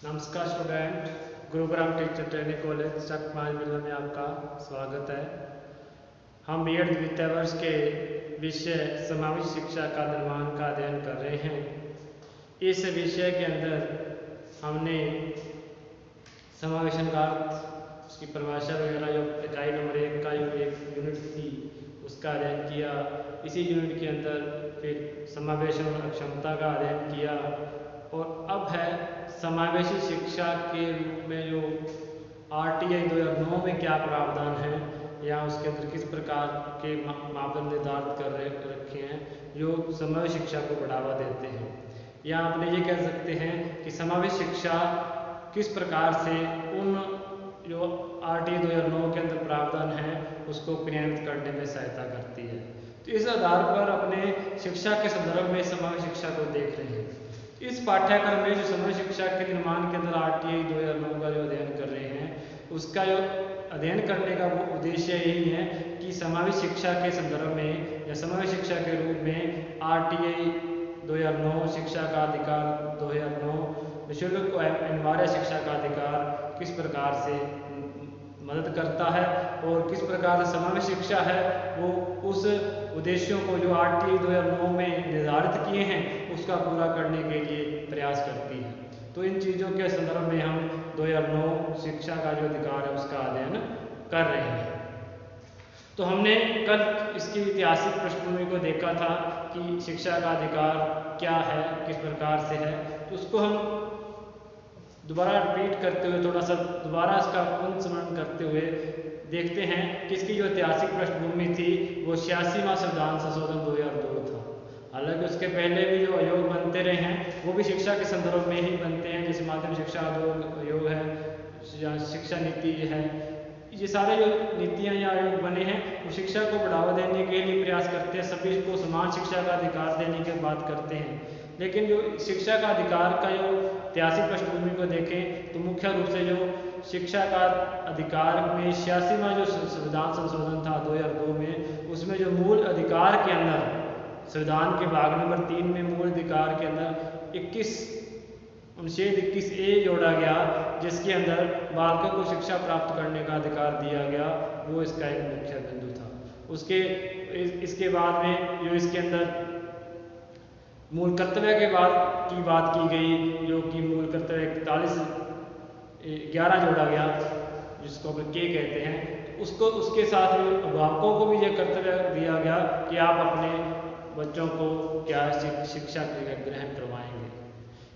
नमस्कार student, Gurugram teacher training college Chakmal जिला में आपका स्वागत है। हम बीएड द्वितीय वर्ष के विषय समावेशी शिक्षा का निर्माण का अध्ययन कर रहे हैं। इस विषय के अंदर हमने समावेशन का अर्थ, उसकी परिभाषा वगैरह जो इकाई नंबर 1 का जो एक यूनिट थी उसका अध्ययन किया। इसी यूनिट के अंदर फिर समावेशन और अक्षमता का अध्ययन किया और अब है समावेशी शिक्षा के रूप में जो आरटीआई 2009 में क्या प्रावधान है या उसके अंदर किस प्रकार के मापदंड निर्धारित कर रखे हैं जो समावेशी शिक्षा को बढ़ावा देते हैं। या अपने ये कह सकते हैं कि समावेशी शिक्षा किस प्रकार से उन जो आरटीआई 2009 के अंदर प्रावधान है उसको क्रियान्वित करने में सहायता करती है। तो इस आधार पर अपने शिक्षा के संदर्भ में समावेशी शिक्षा को देख रहे हैं। इस पाठ्यक्रम में जो समावेशी शिक्षा के निर्माण के अंदर आरटीआई 2009 का जो अध्ययन कर रहे हैं उसका जो अध्ययन करने का वो उद्देश्य यही है कि समावेशी शिक्षा के संदर्भ में या समावेशी शिक्षा के रूप में आरटीआई 2009 शिक्षा का अधिकार 2009 निःशुल्क अनिवार्य शिक्षा का अधिकार किस प्रकार से मदद करता है और किस प्रकार से समावेशी शिक्षा है वो उस उद्देश्यों को जो आरटीआई 2009 में निर्धारित किए हैं उसका पूरा करने के लिए प्रयास करती है। तो इन चीज़ों के संदर्भ में हम 2009 शिक्षा का जो अधिकार है उसका अध्ययन कर रहे हैं। तो हमने कल इसकी ऐतिहासिक पृष्ठभूमि को देखा था कि शिक्षा का अधिकार क्या है, किस प्रकार से है। तो उसको हम दोबारा रिपीट करते हुए थोड़ा सा दोबारा इसका पुनर्स्मरण करते हुए देखते हैं कि इसकी जो ऐतिहासिक पृष्ठभूमि थी वो 86वां संविधान संशोधन 2002 था। हालांकि उसके पहले भी जो आयोग बनते रहे हैं वो भी शिक्षा के संदर्भ में ही बनते हैं, जैसे माध्यमिक शिक्षा आयोग है, शिक्षा नीति है। ये सारे जो नीतियाँ या आयोग बने हैं वो शिक्षा को बढ़ावा देने के लिए प्रयास करते हैं, सभी को समान शिक्षा का अधिकार देने की बात करते हैं। लेकिन जो शिक्षा का अधिकार का जो ऐतिहासिक पृष्ठभूमि को देखें तो मुख्य रूप से जो शिक्षा का अधिकार में 86वां जो संविधान संशोधन था 2002 में, उसमें जो मूल अधिकार के अंदर संविधान के भाग नंबर 3 में मूल अधिकार के अंदर 21 अनुच्छेद 21A जोड़ा गया जिसके अंदर बालकों को शिक्षा प्राप्त करने का अधिकार दिया गया। वो इसका एक मुख्य बिंदु था। इसके बाद में जो इसके अंदर मूल कर्तव्य के बाद की बात की गई जो कि मूल कर्तव्य 4111 जोड़ा गया जिसको अपन के कहते हैं। उसको उसके साथ में अभिभावकों को भी यह कर्तव्य दिया गया कि आप अपने बच्चों को क्या शिक्षा ग्रहण करवाएंगे।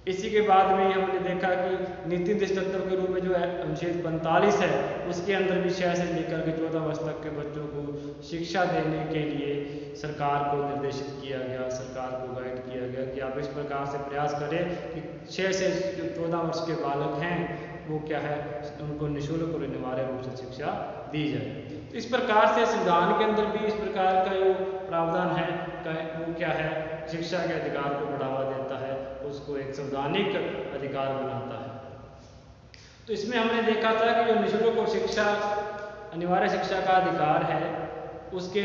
इसी के बाद में हमने देखा कि नीति निर्देश तत्व के रूप में जो अनुच्छेद 45 है उसके अंदर भी 6 से लेकर के 14 वर्ष तक के बच्चों को शिक्षा देने के लिए सरकार को निर्देशित किया गया, सरकार को गाइड किया गया कि आप इस प्रकार से प्रयास करें कि 6 से 14 वर्ष के बालक हैं वो क्या है उनको निःशुल्क और अनिवार्य रूप से शिक्षा दी जाए। तो इस प्रकार से संविधान के अंदर भी इस प्रकार का जो प्रावधान है वो क्या है शिक्षा के अधिकार को बढ़ावा देता है, उसको एक संवैधानिक अधिकार बनाता है। तो इसमें हमने देखा था कि जो निःशुल्क और शिक्षा अनिवार्य शिक्षा का अधिकार है उसके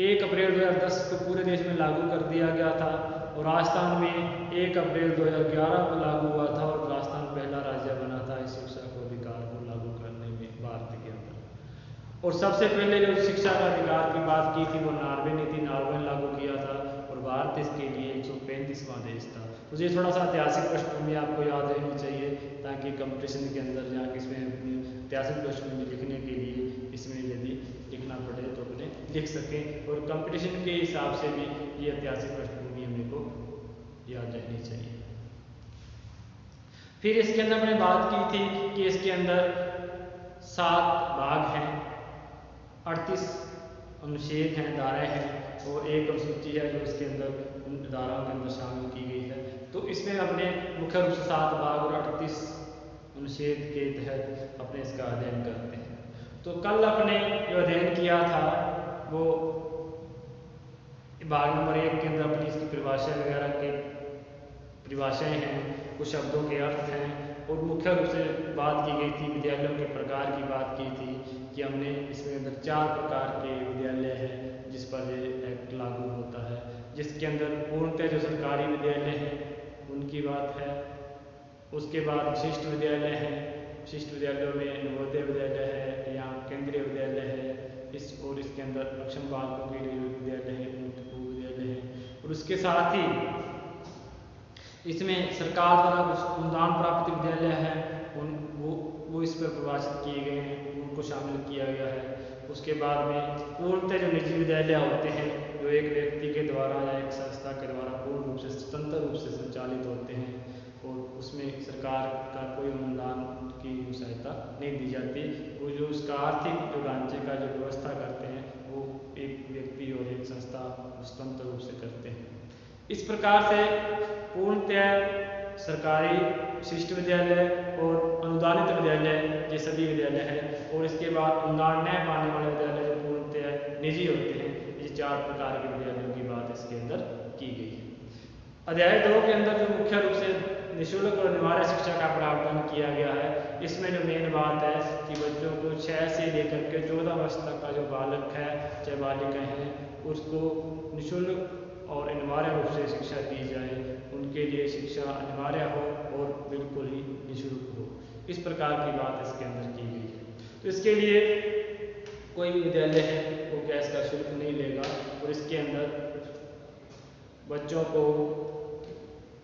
1 अप्रैल 2010 को पूरे देश में लागू कर दिया गया था और राजस्थान में 1 अप्रैल 2011 को लागू हुआ था और राजस्थान पहला राज्य बना था इस शिक्षा को अधिकार को लागू करने में भारत के अंदर। और सबसे पहले जो शिक्षा का अधिकार की बात की थी वो नॉर्वे नीति नॉर्वे ने लागू किया था और भारत इसके लिए 135वां देश था। तो ये थोड़ा सा ऐतिहासिक पृष्ठभूमि आपको याद रहनी चाहिए ताकि कंपटीशन के अंदर या इसमें ऐतिहासिक पृष्ठभूमि लिखने के लिए इसमें यदि लिखना पड़े तो अपने लिख सकें और कंपटीशन के हिसाब से भी ये ऐतिहासिक पृष्ठभूमि हमें को याद रहनी चाहिए। फिर इसके अंदर मैंने बात की थी कि इसके अंदर 7 भाग हैं, 38 अनुच्छेद हैं, धाराएं हैं और एक अनुसूची है जो इसके अंदर धाराओं के अंदर शामिल की गई है। तो इसमें अपने मुख्य रूप से 7 भाग और 38 अनुच्छेद के तहत अपने इसका अध्ययन करते हैं। तो कल अपने जो अध्ययन किया था वो भाग नंबर 1 के अंदर अपनी इसकी परिभाषा वगैरह के परिभाषाएं हैं, कुछ शब्दों के अर्थ हैं और मुख्य रूप से बात की गई थी विद्यालयों के प्रकार की बात की थी कि हमने इसमें अंदर 4 प्रकार के विद्यालय हैं जिस पर ये एक्ट लागू होता है, जिसके अंदर पूर्णतः जो सरकारी विद्यालय हैं उनकी बात है। उसके बाद विशिष्ट विद्यालय हैं, विशिष्ट विद्यालयों में नवोदय विद्यालय है या केंद्रीय विद्यालय है, और इसके अंदर अक्षम बालकों के लिए विद्यालय है, वो विद्यालय है। और उसके साथ ही इसमें सरकार द्वारा कुछ अनुदान प्राप्त विद्यालय हैं, वो इस पर प्रवासित किए गए हैं, उनको शामिल किया गया है। उसके बाद में पूर्णतः जो निजी विद्यालय होते हैं, जो एक व्यक्ति के द्वारा या एक संस्था के द्वारा पूर्ण रूप से स्वतंत्र रूप से संचालित होते हैं, और उसमें सरकार का कोई अनुदान की सहायता नहीं दी जाती। वो जो उसका आर्थिक जो ढांचे का जो व्यवस्था करते हैं, वो एक व्यक्ति और एक संस्था स्वतंत्र रूप से करते हैं। इस प्रकार से पूर्णतः सरकारी विशिष्ट विद्यालय और अनुदानित विद्यालय ये सभी विद्यालय हैं, और इसके बाद अनुदान न पाने वाले विद्यालय जो पूर्णतः निजी होते हैं। ये 4 प्रकार के विद्यालयों की बात इसके अंदर की गई है। अध्याय 2 के अंदर जो मुख्य रूप से निःशुल्क और अनिवार्य शिक्षा का प्रावधान किया गया है, इसमें जो मेन बात है कि बच्चों को 6 से लेकर के 14 वर्ष तक का जो बालक है चाहे बालिका हैं, उसको निःशुल्क और अनिवार्य रूप से शिक्षा दी जाए। उनके लिए शिक्षा अनिवार्य हो और बिल्कुल ही निःशुल्क हो, इस प्रकार की बात इसके अंदर की गई है। तो इसके लिए कोई भी विद्यालय है वो गैस का शुल्क नहीं लेगा, और इसके अंदर बच्चों को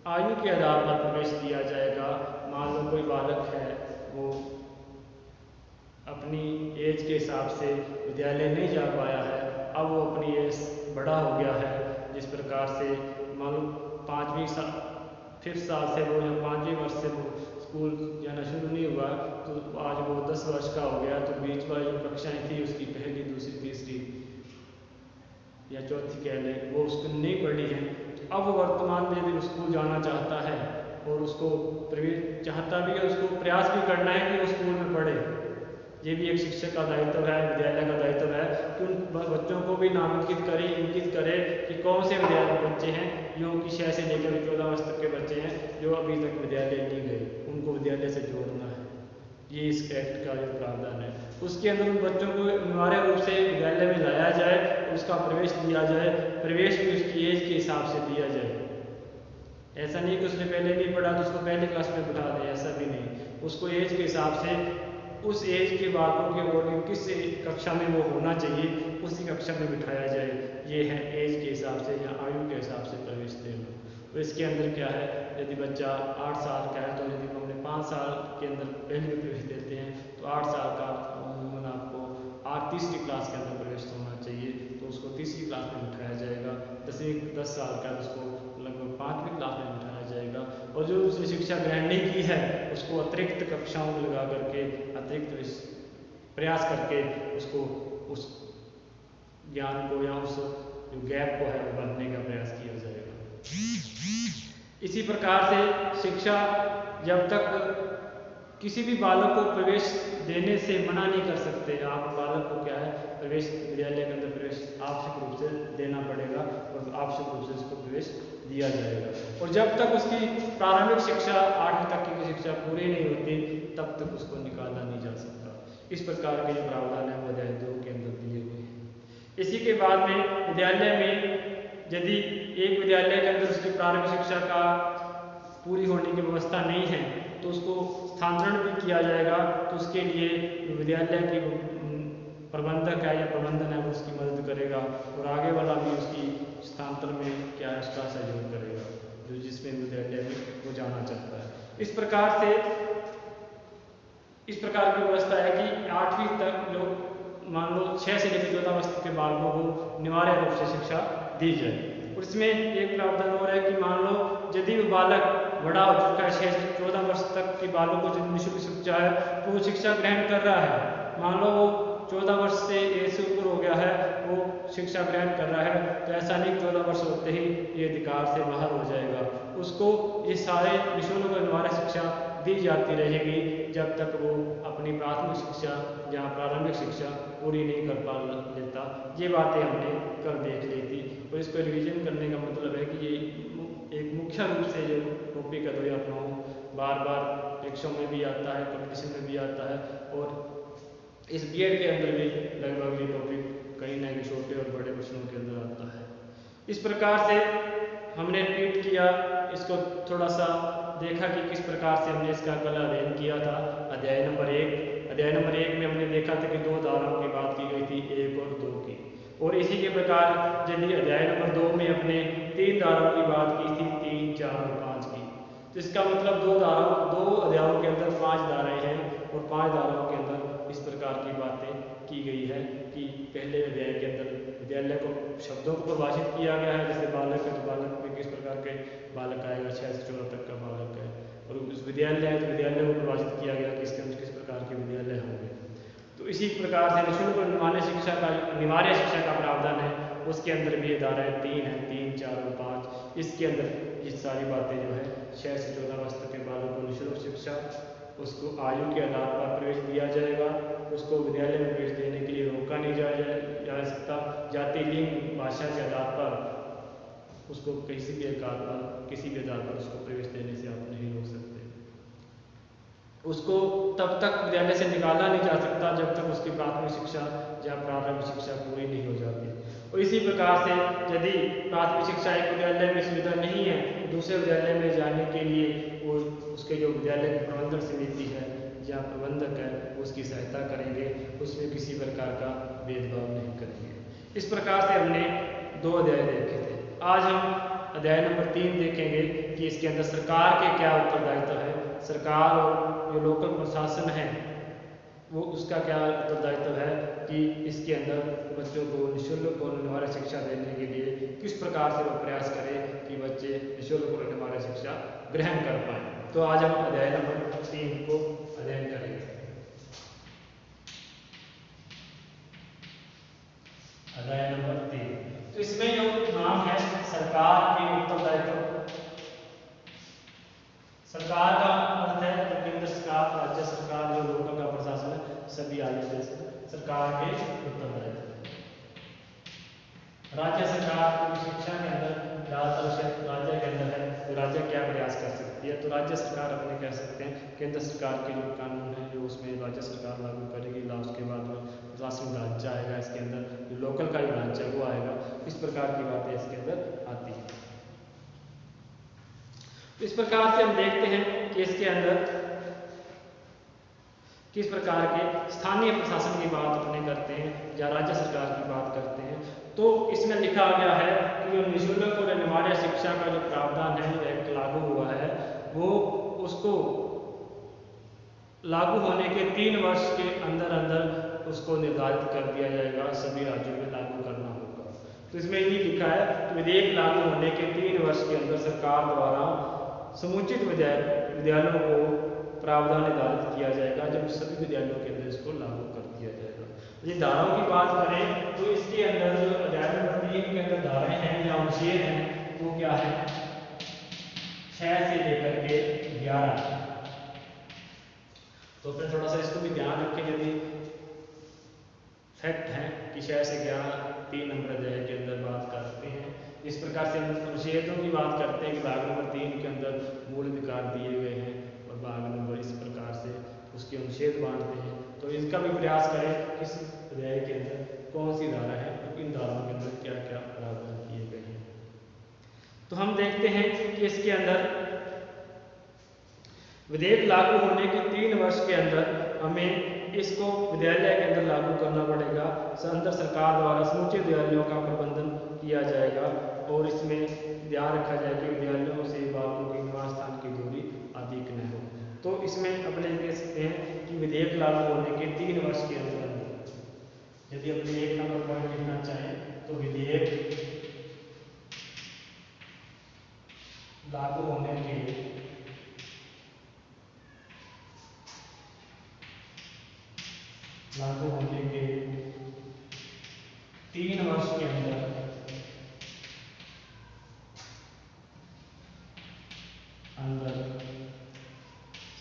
आयु के आधार पर प्रवेश दिया जाएगा। मान लो कोई बालक है, वो अपनी एज के हिसाब से विद्यालय नहीं जा पाया है, अब वो अपनी एज बड़ा हो गया है, जिस प्रकार से मान लो 5वीं साल से वो या 5वें वर्ष से वो स्कूल जाना शुरू नहीं हुआ, तो आज वो 10 वर्ष का हो गया, तो बीच वाली जो कक्षाएँ थी उसकी पहली, दूसरी, तीसरी या चौथी कह लें, वो उसको नहीं पढ़ी है। तो अब वो वर्तमान में यदि स्कूल जाना चाहता है और उसको प्रवेश चाहता भी है, उसको प्रयास भी करना है कि वो स्कूल में पढ़े। ये भी एक शिक्षक का दायित्व है, विद्यालय का दायित्व है कि उन बच्चों को भी नामांकित करे, इंगित करे कि कौन से विद्यालय बच्चे हैं जो कि 6 से लेकर 14 वर्ष तक के बच्चे हैं जो अभी तक विद्यालय नहीं गए, उनको विद्यालय से जोड़ना है। ये इस एक्ट का जो प्रावधान है, उसके अंदर उन बच्चों को अनिवार्य रूप से विद्यालय में लाया जाए, उसका प्रवेश दिया जाए, प्रवेश भी उसकी एज के हिसाब से दिया जाए। ऐसा नहीं कि उसने पहले नहीं पढ़ा तो उसको पहले क्लास में बिठा दें, ऐसा भी नहीं। उसको एज के हिसाब से उस एज के बालकों के अकॉर्डिंग किस कक्षा में वो होना चाहिए, उसी कक्षा में बिठाया जाए। ये है एज के हिसाब से या आयु के हिसाब से प्रवेश देना। तो इसके अंदर क्या है, यदि बच्चा 8 साल का है तो यदि हम 5 साल के अंदर पहले में प्रवेश देते हैं तो 8 साल का अमूमन आपको तीसरी क्लास के अंदर प्रवेश होना चाहिए, तो उसको तीसरी क्लास में बिठाया जाएगा। 10 साल का उसको लगभग 5वीं क्लास में बिठाया जाएगा, और जो उसने शिक्षा ग्रहण नहीं की है उसको अतिरिक्त कक्षाओं में लगा करके अतिरिक्त प्रयास करके उसको उस ज्ञान को या उस जो गैप को है वो भरने का प्रयास किया जाएगा। इसी प्रकार से शिक्षा जब तक किसी भी बालक को प्रवेश देने से मना नहीं कर सकते। आप बालक को क्या है प्रवेश विद्यालय के अंदर प्रवेश आवश्यक रूप से देना पड़ेगा और आवश्यक रूप से उसको प्रवेश दिया जाएगा। और जब तक उसकी प्रारंभिक शिक्षा 8वीं तक की शिक्षा पूरी नहीं होती तब तक उसको निकाला नहीं जा सकता। इस प्रकार के जो प्रावधान है वो अध्याय 2 के अंदर दिए हुए हैं। इसी के बाद में विद्यालय में यदि एक विद्यालय के अंदर उसकी प्रारंभिक शिक्षा का पूरी होने की व्यवस्था नहीं है तो उसको स्थानांतरण भी किया जाएगा। तो उसके लिए विद्यालय की प्रबंधक है या प्रबंधन है वो उसकी मदद करेगा, और आगे वाला भी उसकी स्थानांतरण में क्या है उसका सहयोग करेगा जो जिसमें विद्यालय में वो जाना चाहता है। इस प्रकार की व्यवस्था है कि 8वीं तक जो मान लो 6 से लेकर 14 वर्ष के बालकों को अनिवार्य रूप से शिक्षा दी जाए। और इसमें एक प्रावधान और है कि मान लो यदि वो बालक बड़ा हो चुका है, 6 से 14 वर्ष तक के बालकों को यदि निःशुल्क शिक्षा है तो वो शिक्षा ग्रहण कर रहा है। मान लो वो 14 वर्ष से एज से ऊपर हो गया है, वो शिक्षा ग्रहण कर रहा है, तो ऐसा नहीं 14 वर्ष होते ही ये अधिकार से बाहर हो जाएगा। उसको ये सारे निःशुल्क अनिवार्य शिक्षा दी जाती रहेगी जब तक वो अपनी प्राथमिक शिक्षा या प्रारंभिक शिक्षा पूरी नहीं कर पा लेता। ये बातें हमने कल देख ली थी, और इसको रिवीजन करने का मतलब है कि ये एक मुख्य रूप से जो टॉपिक है 2009 बार बार परीक्षाओं में भी आता है, कंपटीशन में भी आता है, और इस बीएड के अंदर भी लगभग ये टॉपिक कहीं ना कहीं छोटे और बड़े प्रश्नों के अंदर आता है। इस प्रकार से हमने ट्वीट किया, इसको थोड़ा सा देखा कि किस प्रकार से हमने इसका कल अध्ययन किया था। अध्याय नंबर 1 में हमने देखा था कि 2 धाराओं की बात की गई थी, 1 और 2 की। और इसी के प्रकार यदि अध्याय नंबर 2 में अपने 3 धाराओं की बात की थी, 3, 4 और 5 की। तो इसका मतलब 2 अध्यायों के अंदर 5 धाराएं हैं और 5 धाराओं के अंदर इस प्रकार की बातें की गई है कि पहले अध्याय के अंदर विद्यालय को शब्दों को परिभाषित किया गया है। जैसे बालक है तो बालक में किस प्रकार के बालक आएगा, 6 से 14 तक का बालक है। और उस विद्यालय है तो विद्यालय को परिभाषित किया गया कि इसके अंदर किस प्रकार के विद्यालय होंगे। तो इसी प्रकार से निःशुल्क और अनिवार्य शिक्षा का प्रावधान है, उसके अंदर भी ये धाराएं 3 है, 3, 4 और 5। इसके अंदर ये सारी बातें जो है 6 से 14 वर्ष तक के बालक को निःशुल्क शिक्षा, उसको आयु के आधार पर प्रवेश दिया जाएगा, उसको विद्यालय में प्रवेश देने के लिए रोका नहीं जा सकता। जाति, लिंग, भाषा के आधार पर उसको किसी भी आधार पर उसको प्रवेश देने से आप नहीं रोक सकते। उसको तब तक विद्यालय से निकाला नहीं जा सकता जब तक उसकी प्राथमिक शिक्षा या प्रारंभिक शिक्षा पूरी नहीं हो जाती। और इसी प्रकार से यदि प्राथमिक शिक्षा एक विद्यालय में सुविधा नहीं है, दूसरे विद्यालय में जाने के लिए वो उसके जो विद्यालय की प्रबंधन समिति है या प्रबंधक है उसकी सहायता करेंगे, उसमें किसी प्रकार का भेदभाव नहीं करेंगे। इस प्रकार से हमने 2 अध्याय देखे थे। आज हम अध्याय नंबर 3 देखेंगे कि इसके अंदर सरकार के क्या उत्तरदायित्व है। सरकार और जो लोकल प्रशासन है वो उसका क्या उत्तरदायित्व है कि इसके अंदर बच्चों को निःशुल्क और अनिवार्य शिक्षा देने के लिए किस प्रकार से वो प्रयास करें कि बच्चे निःशुल्क और अनिवार्य शिक्षा ग्रहण कर पाए। तो आज हम अध्याय नंबर 3 को अध्ययन करेंगे। अध्याय नंबर 3, तो इसमें जो नाम है सरकार के उत्तरदायित्व। सरकार का अर्थ है केंद्र सरकार, राज्य सरकार, जो लोकल का प्रशासन है, सभी आदि सरकार के उत्तरदायित्व। राज्य सरकार की शिक्षा के अंदर ज्यादातर राज्य के अंदर है, तो राज्य क्या प्रयास कर सकती है, तो राज्य सरकार अपने कह सकते हैं केंद्र सरकार के जो कानून है जो उसमें राज्य सरकार लागू करेगी, उसके बाद में प्रशासनिक ढांचा आएगा, इसके अंदर जो लोकल का जो ढांचा है वो आएगा। इस प्रकार की बातें इसके अंदर आती है। इस प्रकार से हम देखते हैं कि इसके अंदर किस प्रकार के स्थानीय प्रशासन की बात अपने करते हैं या राज्य सरकार की बात करते हैं। तो इसमें लिखा गया है कि जो निःशुल्क और अनिवार्य शिक्षा का जो प्रावधान है, जो एक्ट लागू हुआ है, वो उसको लागू होने के 3 वर्ष के अंदर अंदर उसको निर्धारित कर दिया जाएगा, सभी राज्यों में लागू करना होगा। तो इसमें ये लिखा है कि विधेयक लागू होने के 3 वर्ष के अंदर सरकार द्वारा समुचित विद्यालयों को प्रावधान निर्धारित किया जाएगा, जब सभी विद्यालयों के अंदर इसको लागू कर दिया जाएगा। यदि धाराओं की बात करें तो इसके अंदर जो अध्याय नंबर 3 के अंदर धाराएं हैं या अनुच्छेद हैं वो क्या है, 6 से लेकर के 11। तो फिर थोड़ा सा इसको भी ध्यान रखें, यदि फैक्ट है कि 6 से 11 3 नंबर अध्याय के अंदर बात करते हैं। इस प्रकार से हम अनुच्छेदों की बात करते हैं कि भाग नंबर 3 के अंदर मूल अधिकार दिए गए हैं और भाग नंबर इस प्रकार से उसके अनुच्छेद बांटते हैं। तो इसका भी प्रयास करें किस अध्याय के अंदर कौन सी धारा है और इन धाराओं के अंदर क्या क्या प्रावधान किए गए हैं। तो हम देखते हैं कि इसके अंदर विधेयक लागू होने के 3 वर्ष के अंदर हमें इसको विद्यालय के अंदर लागू करना पड़ेगा। अंदर सरकार द्वारा समूचे विद्यालयों का प्रबंधन किया जाएगा और इसमें ध्यान रखा जाए कि विद्यालयों से बालकों के निवास स्थान की दूरी अधिक न हो। तो इसमें अपने कह सकते हैं कि विधेयक लागू होने के 3 वर्ष के अंदर, यदि अपने 1 नंबर पॉइंट लिखना चाहें तो विधेयक लागू होने के 3 वर्ष के अंदर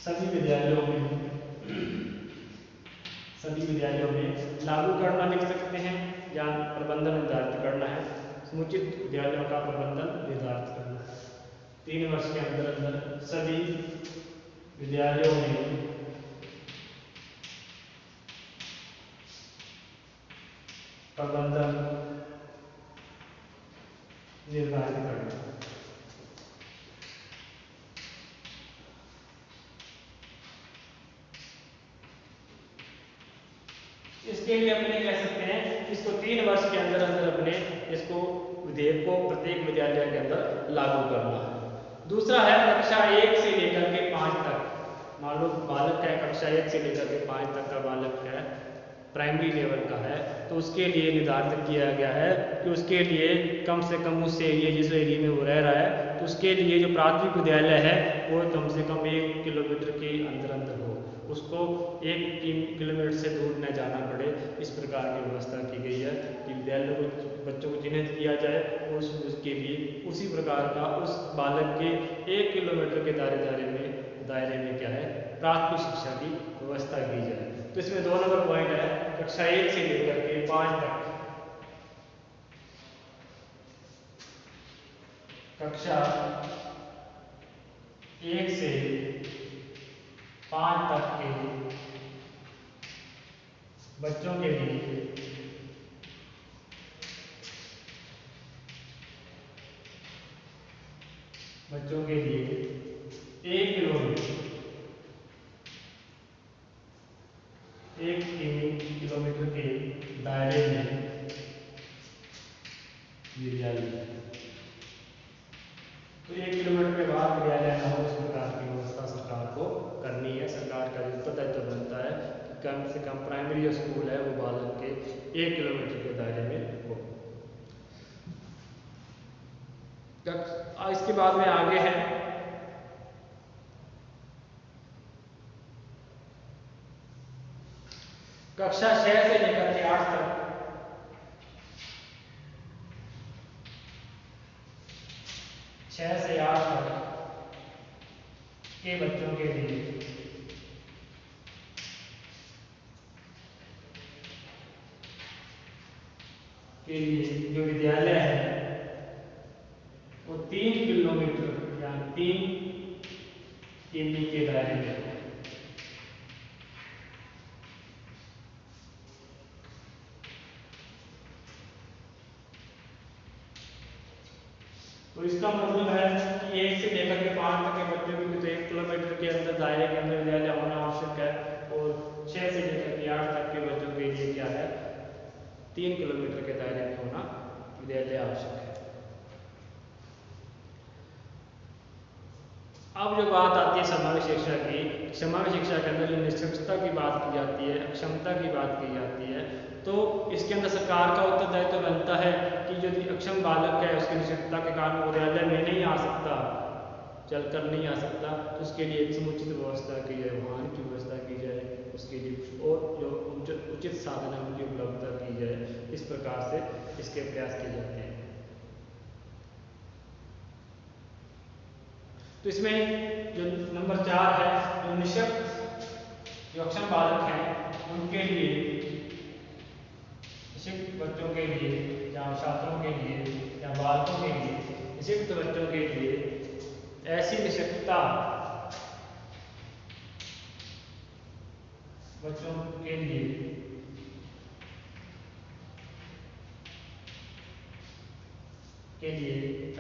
सभी विद्यालयों में लागू करना लिख सकते हैं या प्रबंधन निर्धारित करना है, समुचित विद्यालयों का प्रबंधन निर्धारित करना है। 3 वर्ष के अंदर सभी विद्यालयों में प्रबंधन इसके लिए अपने कह सकते हैं इसको 3 वर्ष के अंदर अंदर अपने इसको विधेयक को प्रत्येक विद्यालय के अंदर लागू करना है। दूसरा है कक्षा 1 से लेकर के 5 तक। मान लो बालक है कक्षा 1 से लेकर के 5 तक का बालक है, प्राइमरी लेवल का है, तो उसके लिए निर्धारित किया गया है कि उसके लिए कम से कम उस एरिया जिस एरिया में वो रह रहा है तो उसके लिए जो प्राथमिक विद्यालय है वो कम से कम 1 किलोमीटर के अंदर अंदर हो, उसको 1-3 किलोमीटर से दूर न जाना पड़े। इस प्रकार की व्यवस्था की गई है कि विद्यालय को बच्चों को चिन्हित किया जाए और उसके लिए उसी प्रकार का उस बालक के 1 किलोमीटर के दायरे में क्या है प्राथमिक शिक्षा की व्यवस्था की जाए। तो इसमें 2 नंबर पॉइंट है कक्षा 1 से लेकर के 5 तक। कक्षा 1 से 5 तक के बच्चों के लिए बच्चों के लिए 1 किलोमीटर के दायरे में विद्यालय, तो 1 किलोमीटर के बाद विद्यालय न हो इस प्रकार की व्यवस्था सरकार को करनी है। सरकार का उत्तरदायित्व बनता है कि कम से कम प्राइमरी जो स्कूल है वो बालक के 1 किलोमीटर के दायरे में हो। इसके बाद में आगे है कक्षा 6 से लेकर के 8 तक। 6 से 8 तक के बच्चों के लिए जो विद्यालय है वो 3 किलोमीटर या 3 किमी के दायरे में है। तो इसका मतलब है कि 1 से लेकर के 5 तक के बच्चों के लिए तो 1 किलोमीटर के अंदर दायरे के अंदर विद्यालय होना आवश्यक है, और 6 से लेकर के 8 तक के बच्चों के लिए क्या है 3 किलोमीटर के दायरे में होना विद्यालय आवश्यक है। अब जो बात आती है समावेश शिक्षा की, समावेश शिक्षा के अंदर जो निष्पक्षता की बात की जाती है, अक्षमता की बात की जाती है, तो इसके अंदर सरकार का उत्तरदायित्व बनता है कि जो अक्षम बालक है उसकी निष्पक्षता के कारण विद्यालय में नहीं आ सकता, चलकर नहीं आ सकता, तो उसके लिए एक समुचित व्यवस्था की जाए, वाहन की व्यवस्था की जाए, उसके लिए और जो उचित साधन है उनकी उपलब्धता की जाए। इस प्रकार से इसके प्रयास किए जाते हैं। तो इसमें जो नंबर 4 है जो निःशक्त जो अक्षम बालक हैं उनके लिए, निःशक्त बच्चों के लिए या छात्रों के लिए या बालकों के लिए, निःशक्त बच्चों के लिए ऐसी निःशक्तता बच्चों के लिए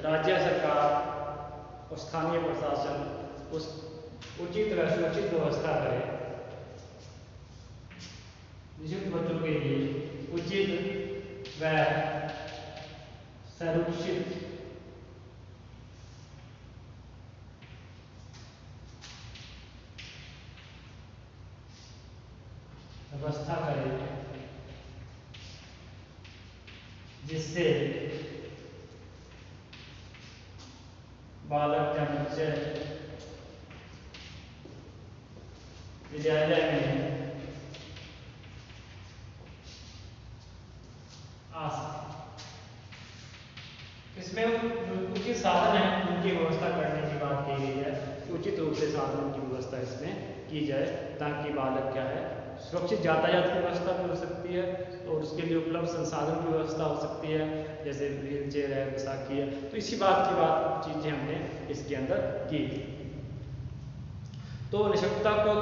राज्य सरकार और स्थानीय प्रशासन उस उचित व्यवस्था करे, निःशक्त बच्चों के लिए उचित व सुरक्षित व्यवस्था करे, जिससे बालक या बच्चे विद्यालय में आ सके। इसमें उचित साधन है उनकी व्यवस्था करने की बात की गई है, उचित रूप से साधनों की व्यवस्था इसमें की जाए ताकि बालक क्या है सुरक्षित यातायात की व्यवस्था भी हो सकती है और उसके लिए उपलब्ध संसाधन की व्यवस्था हो सकती है, जैसे व्हील चेयर है, बैसाखी है। तो इसी बात की चीजें हमने इसके अंदर की थी। तो निःशक्तता को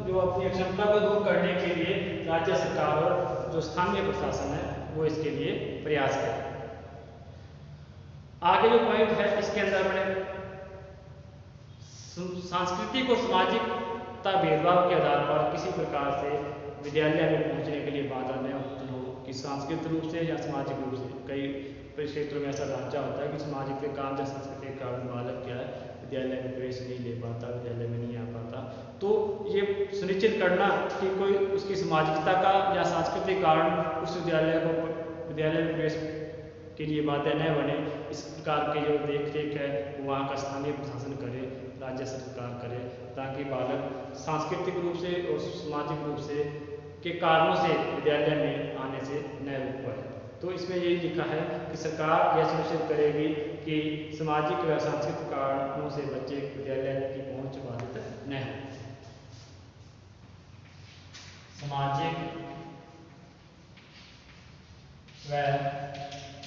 जो अपनी अक्षमता को दूर करने के लिए राज्य सरकार और जो स्थानीय प्रशासन है वो इसके लिए प्रयास करे। आगे जो पॉइंट है इसके अंदर मैंने सांस्कृतिक और सामाजिकता भेदभाव के आधार पर किसी प्रकार से विद्यालय में पहुंचने के लिए बाधा न उत्पन्न हो, कि सांस्कृतिक रूप से या सामाजिक रूप से। कई क्षेत्रों में ऐसा ढांचा होता है कि सामाजिक के काम या संस्कृति के कारण बालक क्या है विद्यालय में प्रवेश नहीं ले पाता, विद्यालय में नहीं आ पाता। तो ये सुनिश्चित करना कि कोई उसकी सामाजिकता का या सांस्कृतिक कारण उस विद्यालय में प्रवेश के लिए बाधा न बने, इस प्रकार के जो देख रेख है वो वहाँ का स्थानीय प्रशासन करे, राज्य सरकार करे, ताकि बालक सांस्कृतिक रूप से और सामाजिक रूप से के कारणों से विद्यालय में आने से न रुक पाए। तो इसमें यही लिखा है कि सरकार यह सुनिश्चित करेगी कि सामाजिक व सांस्कृतिक कारणों से बच्चे विद्यालय की पहुंच बाधित न हो। सामाजिक व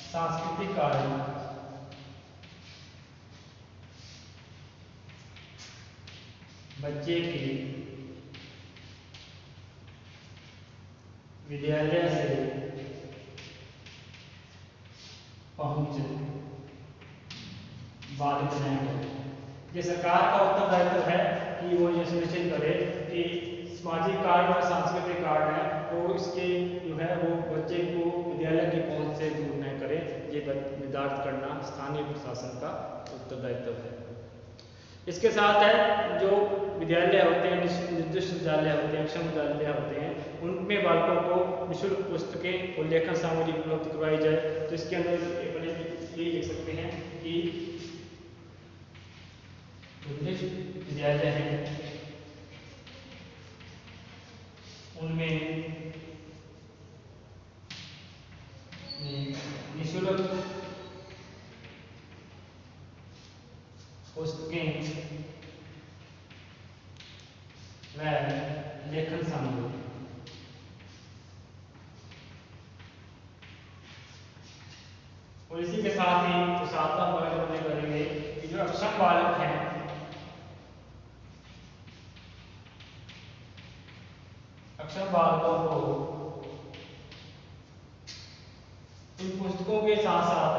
सांस्कृतिक कारण बच्चे की विद्यालय से पहुंच बाधित नहीं करे। ये सरकार का उत्तरदायित्व है कि वो ये सुनिश्चित करे कि सामाजिक कारण और सांस्कृतिक कारण है तो इसके जो है वो बच्चे को विद्यालय की पहुंच से दूर न करे। ये निर्धारित करना स्थानीय प्रशासन का उत्तरदायित्व है। इसके साथ है जो विद्यालय होते हैं, निर्दिष्ट विद्यालय होते हैं, अक्षम विद्यालय होते हैं, उनमें बालकों को निःशुल्क पुस्तकें और लेखन सामग्री उपलब्ध करवाई जाए। तो इसके अंदर ये लिख सकते हैं कि निर्दिष्ट विद्यालय हैं उनमें निःशुल्क पुस्तकें व लेखन सामग्री और इसी के साथ ही जो सातवां पॉइंट अपने करेंगे कि जो अक्षम बालक हैं अक्षम बालकों को इन पुस्तकों के साथ साथ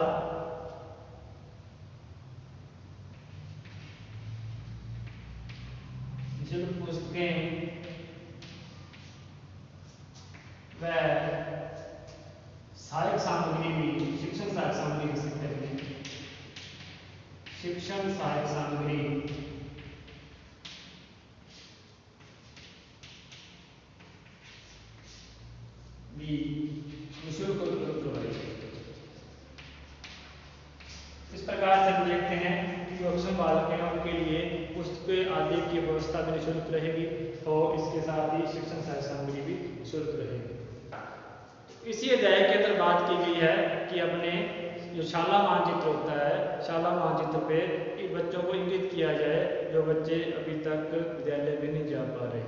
निःशुल्क पुस्तकें व सहायक सामग्री भी, शिक्षण सहायक सामग्री कह सकते हैं, शिक्षण सहायक सामग्री भी निःशुल्क उपलब्ध करवाई। इस प्रकार से हम देखते हैं कि जो अक्षम बालक हैं उनके लिए पुस्तक आदि की व्यवस्था भी निःशुल्क रहेगी और इसके साथ ही शिक्षण सहायक सामग्री भी निःशुल्क रहेगी। इसी अध्याय के अंदर बात की गई है कि अपने जो शाला मानचित्र होता है, शाला मानचित्र पे बच्चों को इंगित किया जाए जो बच्चे अभी तक विद्यालय में नहीं जा पा रहे,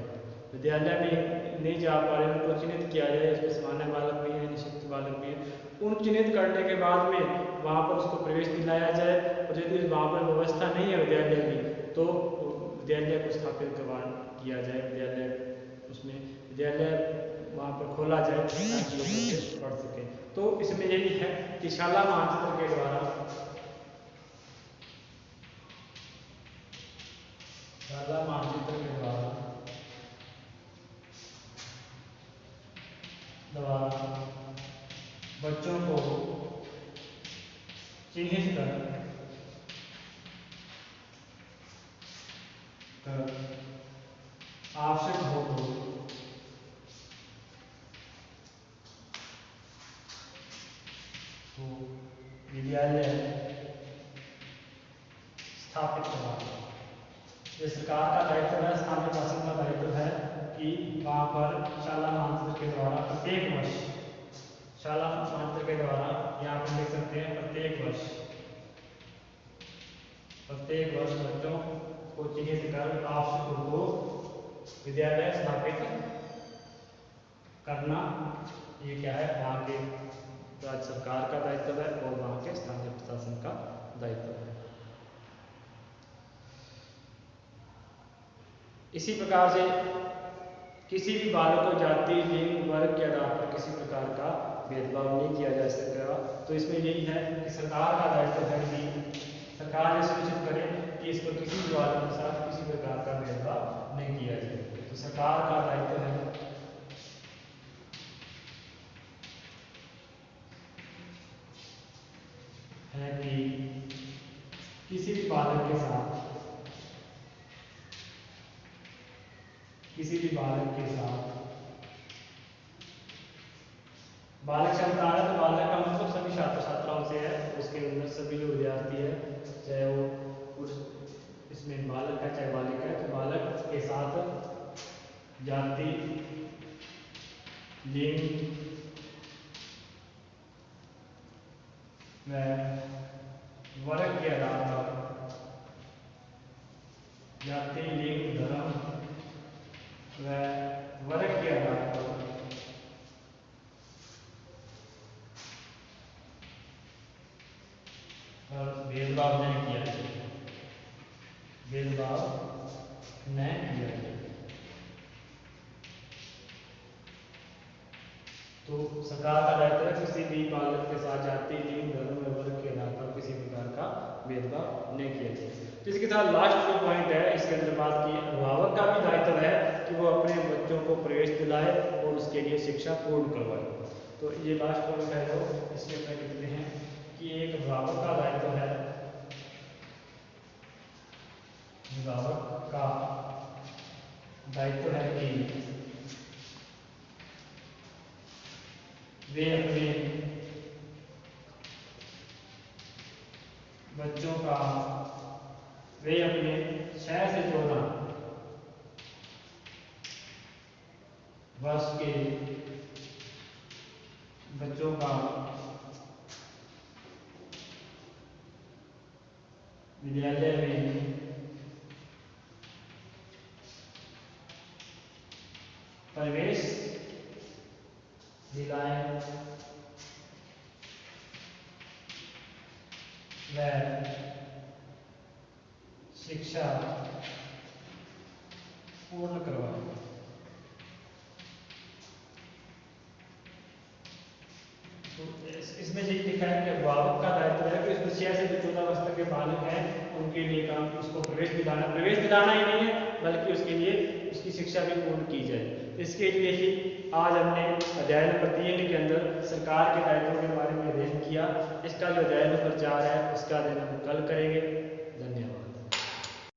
विद्यालय में नहीं जा पा रहे उनको चिन्हित किया जाए। इसमें सामान्य बालक भी है, निःशक्त बालक भी है। उन चिन्हित करने के बाद में वहाँ पर उसको प्रवेश दिलाया जाए और यदि वहाँ पर व्यवस्था नहीं है विद्यालय की तो विद्यालय को स्थापित किया जाए, विद्यालय उसमें विद्यालय वहाँ पर खोला जाए ताकि लोग बच्चे पढ़ सकें। तो इसमें यही है कि शाला मानचित्र के द्वारा बच्चों को चिन्हित कर आवश्यक हो तो विद्यालय स्थापित करवा। ये सरकार का दायित्व है, स्थानीय प्रशासन का दायित्व है कि वहाँ पर शाला मानचित्र के द्वारा प्रत्येक वर्ष, शाला मानचित्र के द्वारा यहाँ पर देख सकते हैं प्रत्येक वर्ष बच्चों को चिन्हित कर आवश्यक हो विद्यालय स्थापित करना। ये क्या है, वहाँ के राज्य सरकार का दायित्व है और वहाँ के स्थानीय प्रशासन का दायित्व है। इसी प्रकार से किसी भी बालक को जाति, लिंग, वर्ग के आधार पर किसी प्रकार का भेदभाव नहीं किया जा सकेगा। तो इसमें यही है कि सरकार का दायित्व है कि सरकार ये सुनिश्चित करे कि इस पर किसी भी बालक के साथ किसी प्रकार का भेदभाव नहीं किया जाए। तो सरकार का दायित्व है है कि किसी भी बालक के साथ बालक क्षमता है, तो बालक का मतलब सभी छात्र छात्राओं से है, उसके अंदर सभी जो विद्यार्थी है, चाहे वो पुरुष, इसमें बालक है चाहे बालिका है, तो बालक के साथ जाति, लिंग व वर्ग के आधार पर, जाति, लिंग, धर्म व वर्ग के आधार पर भेदभाव नहीं किया जाए, भेदभाव नहीं किया जाए। तो सरकार का दायित्व है किसी भी बालक के साथ जाति, लिंग, धर्म व वर्ग के आधार पर किसी प्रकार का भेदभाव नहीं किया जाए। तो इसके साथ लास्ट जो पॉइंट है इसके अंदर बात की, अभिभावक का भी दायित्व है कि वो अपने बच्चों को प्रवेश दिलाए और उसके लिए शिक्षा पूर्ण करवाए। तो ये लास्ट पॉइंट है जो इसके अंदर लिखते हैं कि एक अभिभावक का दायित्व है, अभिभावक का दायित्व है कि वे अपने बच्चों का, वे अपने 6 से 14 वर्ष के बच्चों का विद्यालय में प्रवेश दिलाएं व शिक्षा पूर्ण करवाएं। तो इसमें ये लिखा है कि अभिभावक का दायित्व है कि उसमें 6 से 14 वर्ष तक के बालक हैं उनके लिए काम, उसको प्रवेश दिलाना ही नहीं है बल्कि उसके लिए उसकी शिक्षा भी पूर्ण की जाए। तो इसके लिए ही आज हमने अध्याय नंबर 3 के अंदर सरकार के दायित्वों के बारे में अध्ययन किया। इसका जो अध्याय नंबर 4 है उसका अध्ययन हम कल करेंगे।